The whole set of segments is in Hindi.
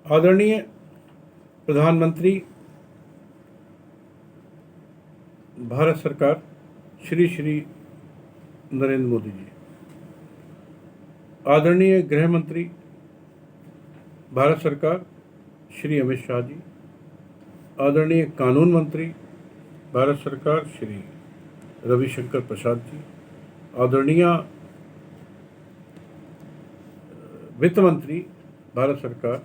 आदरणीय प्रधानमंत्री भारत सरकार श्री श्री नरेंद्र मोदी जी, आदरणीय गृह मंत्री भारत सरकार श्री अमित शाह जी, आदरणीय कानून मंत्री भारत सरकार श्री रविशंकर प्रसाद जी, आदरणीय वित्त मंत्री भारत सरकार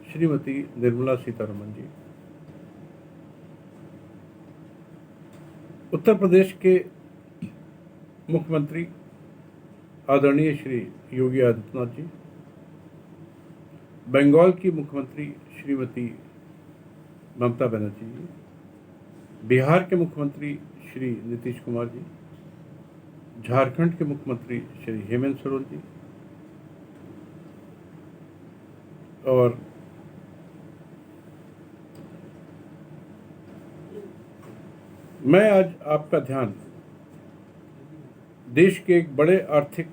श्रीमती निर्मला सीतारमण जी, उत्तर प्रदेश के मुख्यमंत्री आदरणीय श्री योगी आदित्यनाथ जी, बंगाल की मुख्यमंत्री श्रीमती ममता बनर्जी जी, बिहार के मुख्यमंत्री श्री नीतीश कुमार जी, झारखंड के मुख्यमंत्री श्री हेमंत सोरेन जी, और मैं आज आपका ध्यान देश के एक बड़े आर्थिक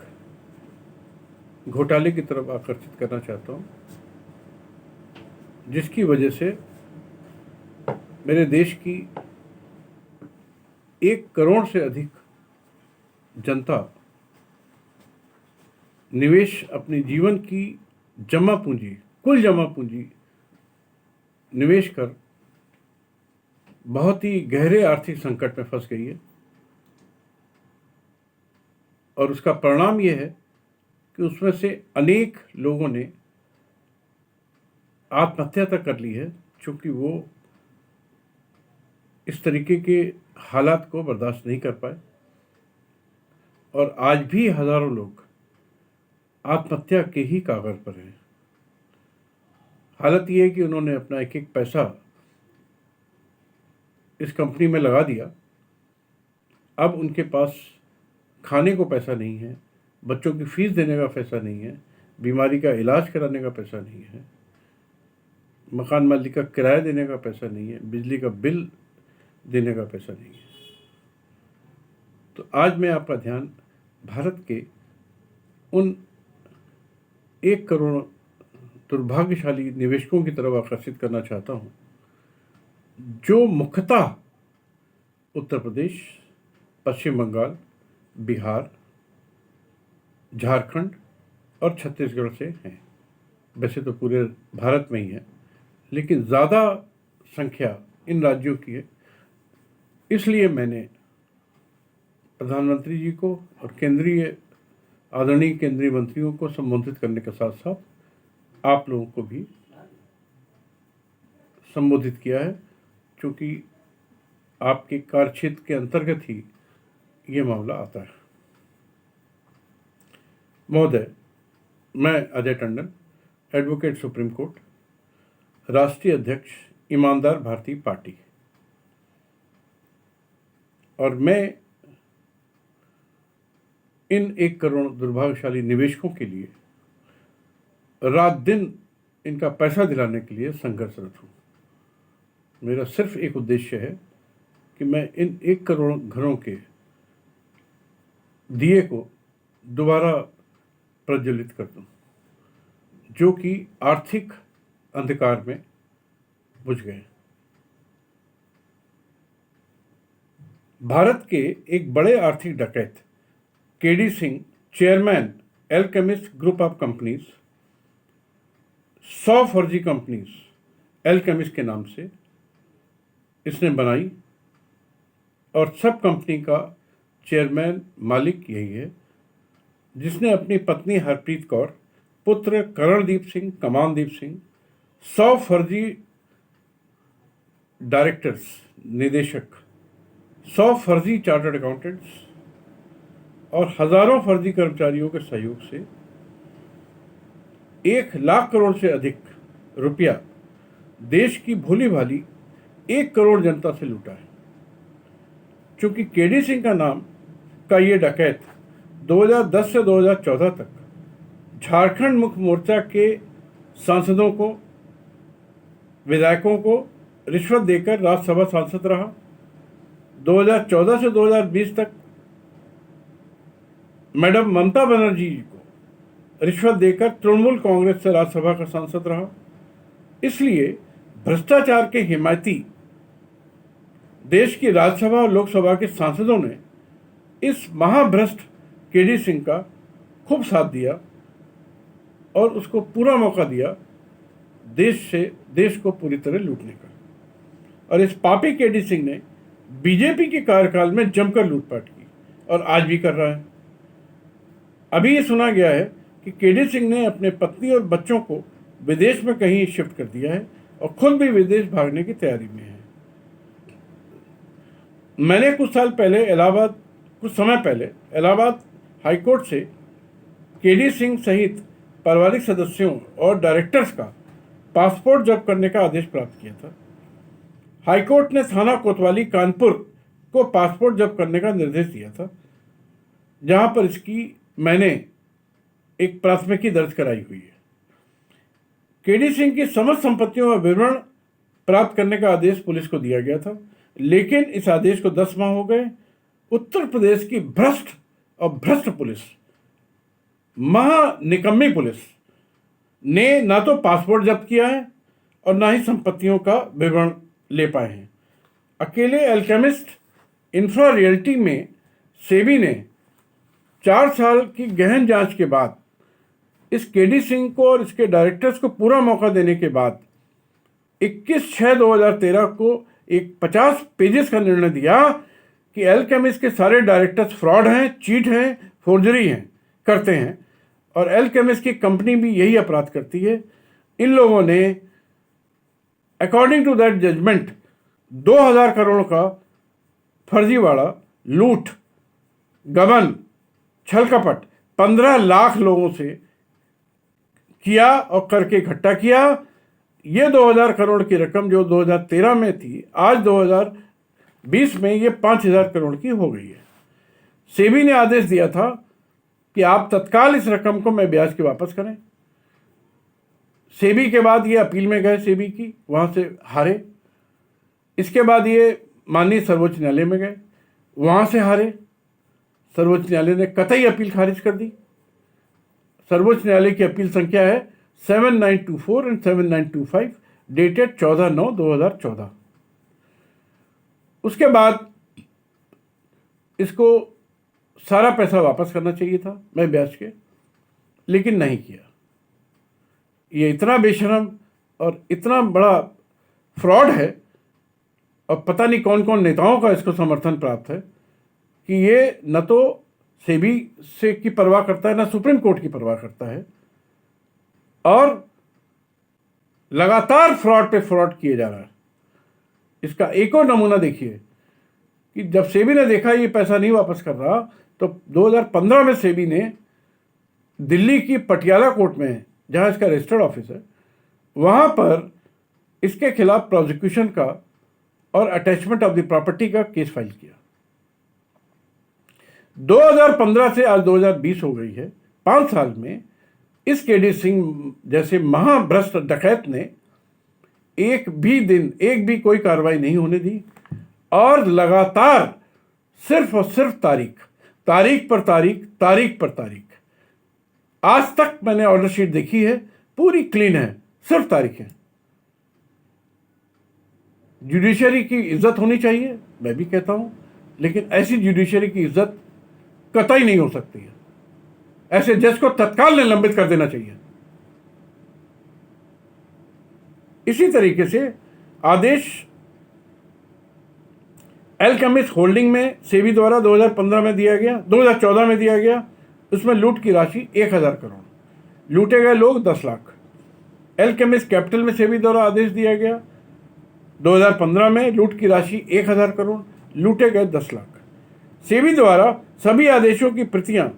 घोटाले की तरफ आकर्षित करना चाहता हूं, जिसकी वजह से मेरे देश की 1 करोड़ से अधिक जनता निवेश अपनी जीवन की जमा पूंजी, कुल जमा पूंजी निवेश कर बहुत ही गहरे आर्थिक संकट में फंस गई है। और उसका परिणाम यह है कि उसमें से अनेक लोगों ने आत्महत्या तक कर ली है, क्योंकि वो इस तरीके के हालात को बर्दाश्त नहीं कर पाए। और आज भी हजारों लोग आत्महत्या के ही कागर पर हैं। हालत यह है कि उन्होंने अपना एक एक पैसा इस कंपनी में लगा दिया। अब उनके पास खाने को पैसा नहीं है, बच्चों की फीस देने का पैसा नहीं है, बीमारी का इलाज कराने का पैसा नहीं है, मकान मालिक का किराया देने का पैसा नहीं है, बिजली का बिल देने का पैसा नहीं है। तो आज मैं आपका ध्यान भारत के उन 1 करोड़ दुर्भाग्यशाली निवेशकों की तरफ आकर्षित करना चाहता हूं, जो मुख्यतः उत्तर प्रदेश, पश्चिम बंगाल, बिहार, झारखंड और छत्तीसगढ़ से हैं। वैसे तो पूरे भारत में ही है, लेकिन ज़्यादा संख्या इन राज्यों की है। इसलिए मैंने प्रधानमंत्री जी को और आदरणीय केंद्रीय मंत्रियों को संबोधित करने के साथ साथ आप लोगों को भी संबोधित किया है, क्योंकि आपके कार्यक्षेत्र के अंतर्गत ही ये मामला आता है। महोदय, मैं Ajay Tandon, advocate supreme court, राष्ट्रीय अध्यक्ष ईमानदार भारतीय पार्टी, और मैं इन 1 करोड़ दुर्भाग्यशाली निवेशकों के लिए रात दिन इनका पैसा दिलाने के लिए संघर्षरत हूँ। मेरा सिर्फ एक उद्देश्य है कि मैं इन 1 करोड़ घरों के दिए को दोबारा प्रज्वलित कर दूं, जो कि आर्थिक अंधकार में बुझ गए। भारत के एक बड़े आर्थिक डकैत KD Singh, chairman alchemist group of companies, 100 फर्जी कंपनीज एल्केमिस्ट के नाम से इसने बनाई, और सब कंपनी का चेयरमैन मालिक यही है, जिसने अपनी पत्नी हरप्रीत कौर, पुत्र करणदीप सिंह, कमानदीप सिंह, 100 फर्जी डायरेक्टर्स, निदेशक, 100 फर्जी चार्टर्ड अकाउंटेंट्स और हजारों फर्जी कर्मचारियों के सहयोग से 1 लाख करोड़ से अधिक रुपया देश की भोली भाली 1 करोड़ जनता से लूटा है। चूंकि केडी सिंह का नाम का ये डकैत 2010 से 2014 तक झारखंड मुक्ति मोर्चा के सांसदों को, विधायकों को रिश्वत देकर राज्यसभा सांसद रहा। 2014 से 2020 तक मैडम ममता बनर्जी जी को रिश्वत देकर तृणमूल कांग्रेस से राज्यसभा का सांसद रहा। इसलिए भ्रष्टाचार के हिमायती देश की राज्यसभा और लोकसभा के सांसदों ने इस महाभ्रष्ट केडी सिंह का खूब साथ दिया और उसको पूरा मौका दिया देश को पूरी तरह लूटने का। और इस पापी केडी सिंह ने बीजेपी के कार्यकाल में जमकर लूटपाट की और आज भी कर रहा है। अभी ये सुना गया है कि केडी सिंह ने अपने पत्नी और बच्चों को विदेश में कहीं शिफ्ट कर दिया है और खुद भी विदेश भागने की तैयारी में है। मैंने कुछ समय पहले इलाहाबाद हाईकोर्ट से केडी सिंह सहित पारिवारिक सदस्यों और डायरेक्टर्स का पासपोर्ट जब्त करने का आदेश प्राप्त किया था। हाईकोर्ट ने थाना कोतवाली कानपुर को पासपोर्ट जब्त करने का निर्देश दिया था, जहां पर इसकी मैंने एक प्राथमिकी दर्ज कराई हुई है। केडी सिंह की समस्त संपत्तियों का विवरण प्राप्त करने का आदेश पुलिस को दिया गया था, लेकिन इस आदेश को 10 माह हो गए। उत्तर प्रदेश की भ्रष्ट पुलिस, महानिकम्मी पुलिस ने ना तो पासपोर्ट जब्त किया है और ना ही संपत्तियों का विवरण ले पाए हैं। अकेले एल्केमिस्ट इंफ्रा रियल्टी में सेबी ने 4 साल की गहन जांच के बाद इस केडी सिंह को और इसके डायरेक्टर्स को पूरा मौका देने के बाद 21/6/2013 को एक 50 पेजेस का निर्णय दिया कि एल्केमिस्ट के सारे डायरेक्टर्स फ्रॉड हैं, चीट हैं, फोर्जरी करते हैं और एल्केमिस्ट की कंपनी भी यही अपराध करती है। इन लोगों ने according to that judgement 2000 crore का फर्जीवाड़ा, लूट, गबन, छल कपट 15 लाख लोगों से किया और करके इकट्ठा किया। ये 2000 करोड़ की रकम जो 2013 में थी, आज 2020 में ये 5000 करोड़ की हो गई है। सेबी ने आदेश दिया था कि आप तत्काल इस रकम को मैं ब्याज के वापस करें। सेबी के बाद ये अपील में गए, सेबी की, वहाँ से हारे। इसके बाद ये माननीय सर्वोच्च न्यायालय में गए, वहाँ से हारे। सर्वोच्च न्यायालय ने कतई अपील खारिज कर दी। सर्वोच्च न्यायालय की अपील संख्या है 7924 एंड 7925 डेटेड 14/9/2014। उसके बाद इसको सारा पैसा वापस करना चाहिए था मैं ब्याज के, लेकिन नहीं किया। ये इतना बेशरम और इतना बड़ा फ्रॉड है और पता नहीं कौन कौन नेताओं का इसको समर्थन प्राप्त है कि ये न तो सेबी से की परवाह करता है, न सुप्रीम कोर्ट की परवाह करता है और लगातार फ्रॉड पे फ्रॉड किए जा रहा है। इसका एक और नमूना देखिए कि जब सेबी ने देखा ये पैसा नहीं वापस कर रहा, तो 2015 में सेबी ने दिल्ली की पटियाला कोर्ट में, जहां इसका रजिस्टर्ड ऑफिस है, वहां पर इसके खिलाफ प्रोसिक्यूशन का और अटैचमेंट ऑफ द प्रॉपर्टी का केस फाइल किया। 2015 से आज 2020 हो गई है। 5 साल में इस केडी सिंह जैसे महाभ्रष्ट डकैत ने एक भी कोई कार्रवाई नहीं होने दी और लगातार सिर्फ और सिर्फ तारीख पर तारीख। आज तक मैंने ऑर्डर शीट देखी है, पूरी क्लीन है, सिर्फ तारीख है। जुडिशरी की इज्जत होनी चाहिए, मैं भी कहता हूं, लेकिन ऐसी जुडिशरी की इज्जत कतई नहीं हो सकती है। ऐसे जज को तत्काल निलंबित कर देना चाहिए। इसी तरीके से आदेश एल्केमिस्ट होल्डिंग में सेबी द्वारा 2015 में दिया गया, 2014 में दिया गया। उसमें लूट की राशि 1000 करोड़, लूटे गए लोग 10 लाख। एल्केमिस्ट कैपिटल में सेबी द्वारा आदेश दिया गया 2015 में, लूट की राशि 1000 करोड़, लूटे गए 10 लाख। सेबी द्वारा सभी आदेशों की प्रतियां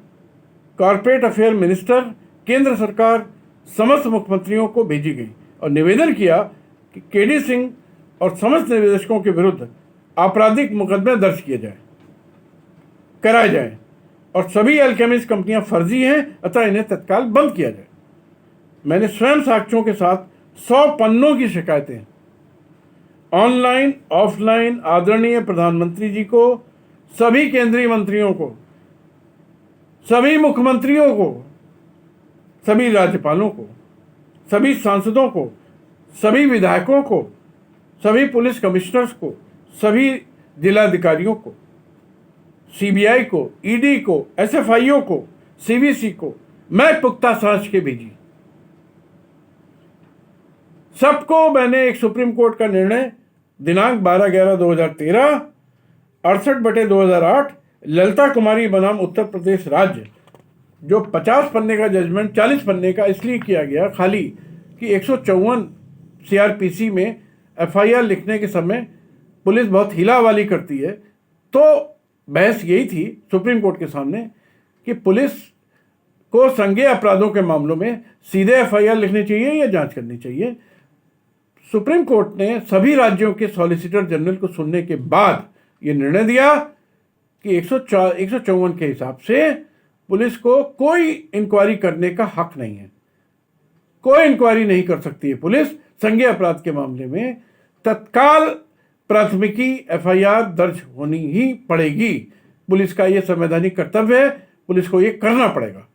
कॉर्पोरेट अफेयर मिनिस्टर, केंद्र सरकार, समस्त मुख्यमंत्रियों को भेजी गई और निवेदन किया कि केडी सिंह और समस्त निवेशकों के विरुद्ध आपराधिक मुकदमे दर्ज कराए जाएं और सभी एल्केमिस्ट कंपनियां फर्जी हैं, अतः इन्हें तत्काल बंद किया जाए। मैंने स्वयं साक्ष्यों के साथ 100 पन्नों की शिकायतें ऑनलाइन ऑफलाइन आदरणीय प्रधानमंत्री जी को, सभी केंद्रीय मंत्रियों को, सभी मुख्यमंत्रियों को, सभी राज्यपालों को, सभी सांसदों को, सभी विधायकों को, सभी पुलिस कमिश्नर्स को, सभी जिलाधिकारियों को, सीबीआई को, ईडी को, एसएफआईओ को, सीवीसी को मैं पुख्ता जांच के भेजी। सबको मैंने एक सुप्रीम कोर्ट का निर्णय दिनांक 12/11/2013, 68/2008, ललिता कुमारी बनाम उत्तर प्रदेश राज्य, जो 50 पन्ने का जजमेंट 40 पन्ने का इसलिए किया गया खाली कि 154 सीआरपीसी में एफआईआर लिखने के समय पुलिस बहुत हीलावाली करती है। तो बहस यही थी सुप्रीम कोर्ट के सामने कि पुलिस को संज्ञेय अपराधों के मामलों में सीधे एफआईआर लिखनी चाहिए या जांच करनी चाहिए। सुप्रीम कोर्ट ने सभी राज्यों के सॉलिसिटर जनरल को सुनने के बाद ये निर्णय दिया कि 154 के हिसाब से पुलिस को कोई इंक्वायरी करने का हक नहीं है, कोई इंक्वायरी नहीं कर सकती है पुलिस संज्ञेय अपराध के मामले में। तत्काल प्राथमिकी एफआईआर दर्ज होनी ही पड़ेगी। पुलिस का यह संवैधानिक कर्तव्य है, पुलिस को यह करना पड़ेगा,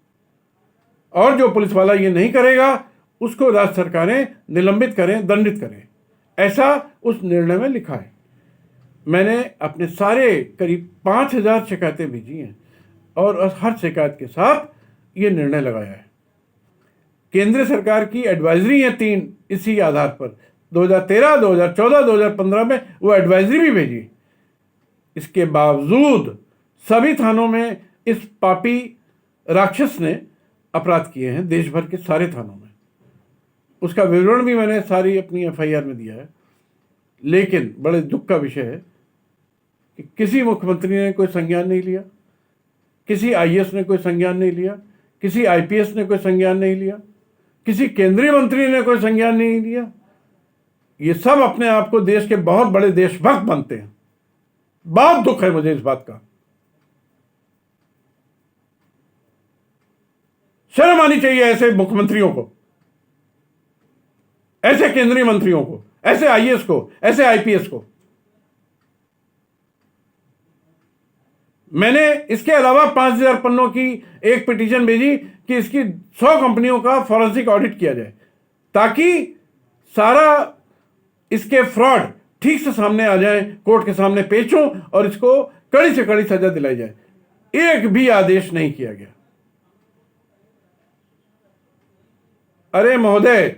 और जो पुलिस वाला ये नहीं करेगा उसको राज्य सरकारें निलंबित करें, दंडित करें, ऐसा उस निर्णय में लिखा है। मैंने अपने सारे करीब 5000 शिकायतें भेजी हैं और हर शिकायत के साथ ये निर्णय लगाया है। केंद्र सरकार की एडवाइजरी है 3 इसी आधार पर, 2013, 2014, 2015 में वो एडवाइजरी भी भेजी। इसके बावजूद सभी थानों में इस पापी राक्षस ने अपराध किए हैं, देश भर के सारे थानों में। उसका विवरण भी मैंने सारी अपनी एफआईआर में दिया है। लेकिन बड़े दुख का विषय है कि किसी मुख्यमंत्री ने कोई संज्ञान नहीं लिया, किसी आईएएस ने कोई संज्ञान नहीं लिया, किसी आईपीएस ने कोई संज्ञान नहीं लिया, किसी केंद्रीय मंत्री ने कोई संज्ञान नहीं लिया। ये सब अपने आप को देश के बहुत बड़े देशभक्त बनते हैं। बहुत दुख है मुझे इस बात का। शर्म आनी चाहिए ऐसे मुख्यमंत्रियों को, ऐसे केंद्रीय मंत्रियों को, ऐसे आईएएस को, ऐसे आईपीएस को। मैंने इसके अलावा 5000 पन्नों की एक पिटीशन भेजी कि इसकी 100 कंपनियों का फॉरेंसिक ऑडिट किया जाए, ताकि सारा इसके फ्रॉड ठीक से सामने आ जाए, कोर्ट के सामने पेश हो और इसको कड़ी से कड़ी सजा दिलाई जाए। एक भी आदेश नहीं किया गया। अरे महोदय,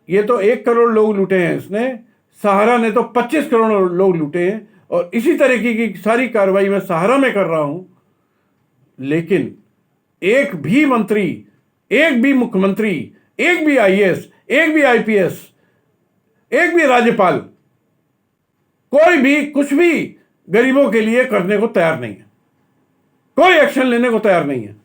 ये तो 1 करोड़ लोग लूटे हैं इसने, सहारा ने तो 25 करोड़ लोग लूटे हैं, और इसी तरीके की सारी कार्रवाई मैं सहारा में कर रहा हूं। लेकिन एक भी मंत्री, एक भी मुख्यमंत्री, एक भी आईएएस, एक भी आईपीएस, एक भी राज्यपाल, कोई भी कुछ भी गरीबों के लिए करने को तैयार नहीं है, कोई एक्शन लेने को तैयार नहीं है।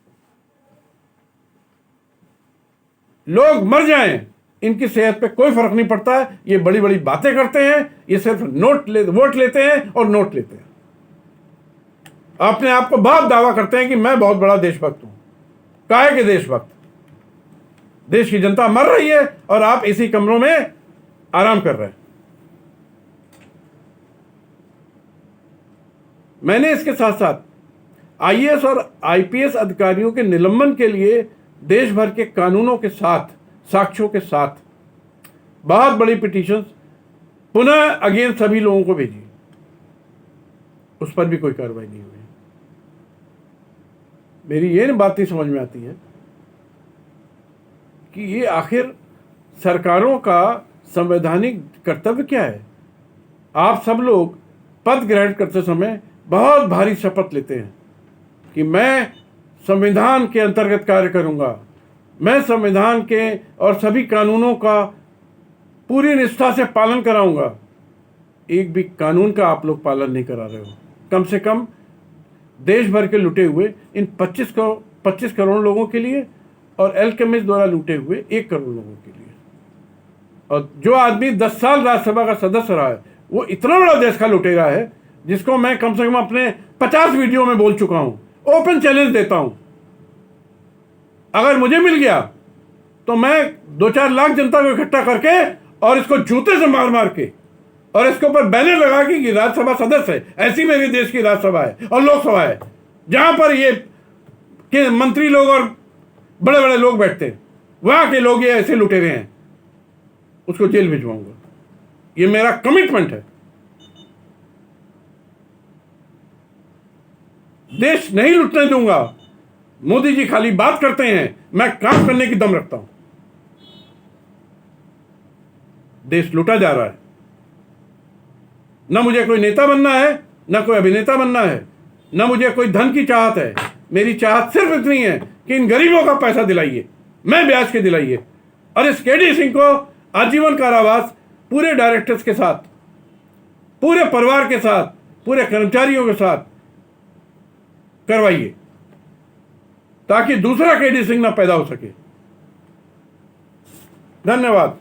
लोग मर जाएं, इनकी सेहत पे कोई फर्क नहीं पड़ता है। ये बड़ी बड़ी बातें करते हैं, ये सिर्फ वोट लेते हैं और नोट लेते हैं। अपने आप को बहुत दावा करते हैं कि मैं बहुत बड़ा देशभक्त हूं। काहे के देशभक्त? देश की जनता मर रही है और आप इसी कमरों में आराम कर रहे हैं। मैंने इसके साथ साथ आईएएस और आईपीएस अधिकारियों के निलंबन के लिए देश भर के कानूनों के साथ, साक्ष्यों के साथ बहुत बड़ी पिटीशन पुनः अगेंस्ट सभी लोगों को भेजी। उस पर भी कोई कार्रवाई नहीं हुई। मेरी ये बात नहीं समझ में आती है कि ये आखिर सरकारों का संवैधानिक कर्तव्य क्या है। आप सब लोग पद ग्रहण करते समय बहुत भारी शपथ लेते हैं कि मैं संविधान के अंतर्गत कार्य करूंगा, मैं संविधान के और सभी कानूनों का पूरी निष्ठा से पालन कराऊंगा। एक भी कानून का आप लोग पालन नहीं करा रहे हो। कम से कम देश भर के लुटे हुए इन 25 करोड़ लोगों के लिए और एल्केमिस्ट द्वारा लूटे हुए 1 करोड़ लोगों के लिए। और जो आदमी 10 साल राज्यसभा का सदस्य रहा है, वो इतना बड़ा देश का लुटेरा है जिसको मैं कम से कम अपने 50 वीडियो में बोल चुका हूं। ओपन चैलेंज देता हूं, अगर मुझे मिल गया तो मैं 2-4 लाख जनता को इकट्ठा करके और इसको जूते से मार मार के और इसके ऊपर बैनर लगा कि राज्यसभा सदस्य है। ऐसी मेरे देश की राज्यसभा है और लोकसभा है, जहां पर ये के मंत्री लोग और बड़े बड़े लोग बैठते हैं, वहां के लोग ये ऐसे लुटेरे हैं। उसको जेल भिजवाऊंगा। ये मेरा कमिटमेंट है। देश नहीं लुटने दूंगा। मोदी जी खाली बात करते हैं, मैं काम करने की दम रखता हूं। देश लूटा जा रहा है। न मुझे कोई नेता बनना है, न कोई अभिनेता बनना है, न मुझे कोई धन की चाहत है। मेरी चाहत सिर्फ इतनी है कि इन गरीबों का पैसा दिलाइए, मैं ब्याज के दिलाइए, और इस केडी सिंह को आजीवन कारावास पूरे डायरेक्टर्स के साथ, पूरे परिवार के साथ, पूरे कर्मचारियों के साथ करवाइए, ताकि दूसरा केडी सिंह ना पैदा हो सके। धन्यवाद।